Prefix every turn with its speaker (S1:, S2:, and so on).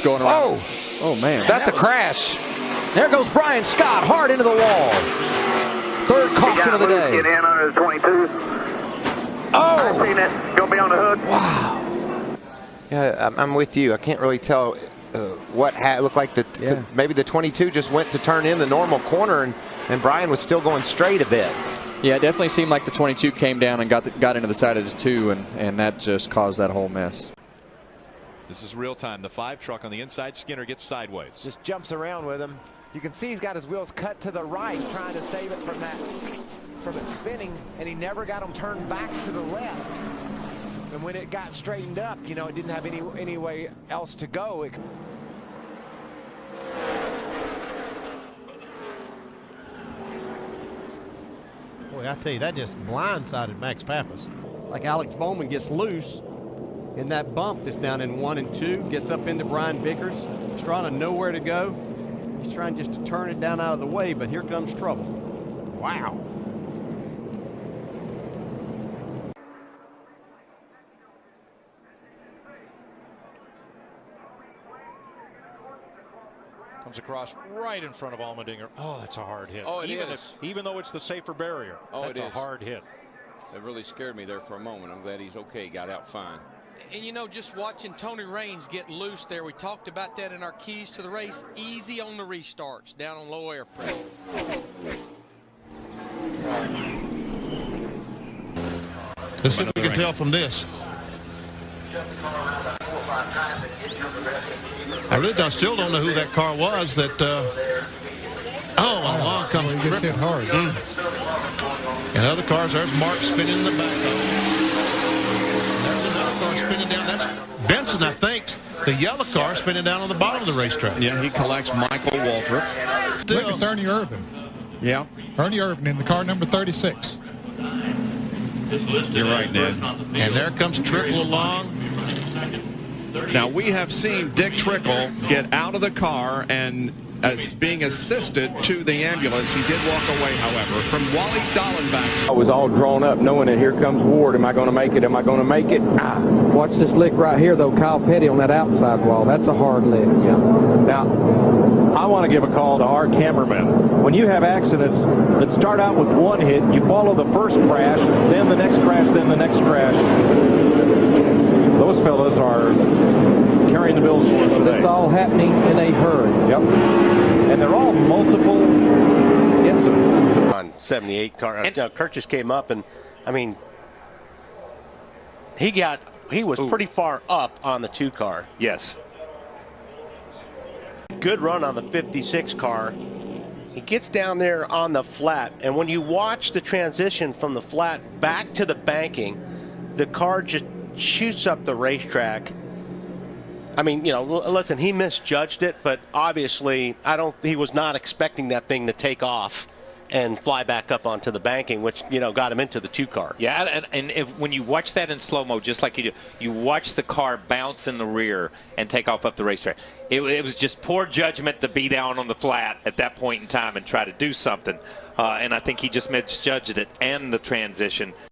S1: Going around.
S2: Oh
S1: man.
S2: That's a crash.
S1: There goes Brian Scott hard into the wall. Third caution of the day.
S3: Get in under the 22. I've seen it. Gonna be on the hook.
S1: Wow.
S2: Yeah, I'm with you. I can't really tell what looked like. Maybe the 22 just went to turn in the normal corner, and Brian was still going straight a bit.
S1: Yeah, it definitely seemed like the 22 came down and got into the side of the 2, and that just caused that whole mess.
S4: This is real time. The 5 truck on the inside. Skinner gets sideways.
S2: Just jumps around with him. You can see he's got his wheels cut to the right, trying to save it from it spinning, and he never got them turned back to the left. And when it got straightened up, you know, it didn't have any way else to go.
S5: Boy, I tell you, that just blindsided Max Pappas. Like Alex Bowman gets loose in that bump that's down in 1 and 2, gets up into Brian Vickers. Strada nowhere to go. He's trying just to turn it down out of the way, but here comes trouble. Wow.
S4: Comes across right in front of Allmendinger. Oh, that's a hard hit.
S6: Oh, it is.
S4: Even though it's the safer barrier.
S6: Oh,
S4: that's a hard hit.
S6: It really scared me there for a moment. I'm glad he's okay. He got out fine.
S7: And you know, just watching Tony Raines get loose there, we talked about that in our keys to the race. Easy on the restarts, down on low air pressure.
S8: Let's see if we can tell from this. I still don't know who that car was that, along comes
S9: he just hit hard.
S8: And other cars, there's Mark spinning in the back. There's another car spinning down. That's Benson, I think. The yellow car spinning down on the bottom of the racetrack.
S10: Yeah, he collects Michael Waltrip.
S9: I think it's Ernie Urban.
S10: Yeah.
S9: Ernie Urban in the car number 36.
S10: You're right, Ned.
S8: And there comes Trickle along.
S10: Now, we have seen Dick Trickle get out of the car and being assisted to the ambulance. He did walk away, however, from Wally Dallenbach.
S11: I was all drawn up knowing that here comes Ward. Am I going to make it? Am I going to make it? Watch this lick right here, though. Kyle Petty on that outside wall. That's a hard lick. Yeah. Now, I want to give a call to our cameraman. When you have accidents that start out with one hit, you follow the first crash, then the next crash, then the next crash. Those fellas are carrying the bills for us. It's all happening in a hurry. Yep. And they're all multiple incidents.
S12: On 78 car, Kurt just came up, and I mean, he was pretty far up on the 2 car.
S13: Yes.
S12: Good run on the 56 car. He gets down there on the flat, and when you watch the transition from the flat back to the banking, the car just shoots up the racetrack. I mean, you know, listen, he misjudged it, but obviously he was not expecting that thing to take off and fly back up onto the banking, which, you know, got him into the 2 car.
S13: Yeah, and when you watch that in slow-mo, just like you do, you watch the car bounce in the rear and take off up the racetrack. It was just poor judgment to be down on the flat at that point in time and try to do something. And I think he just misjudged it and the transition.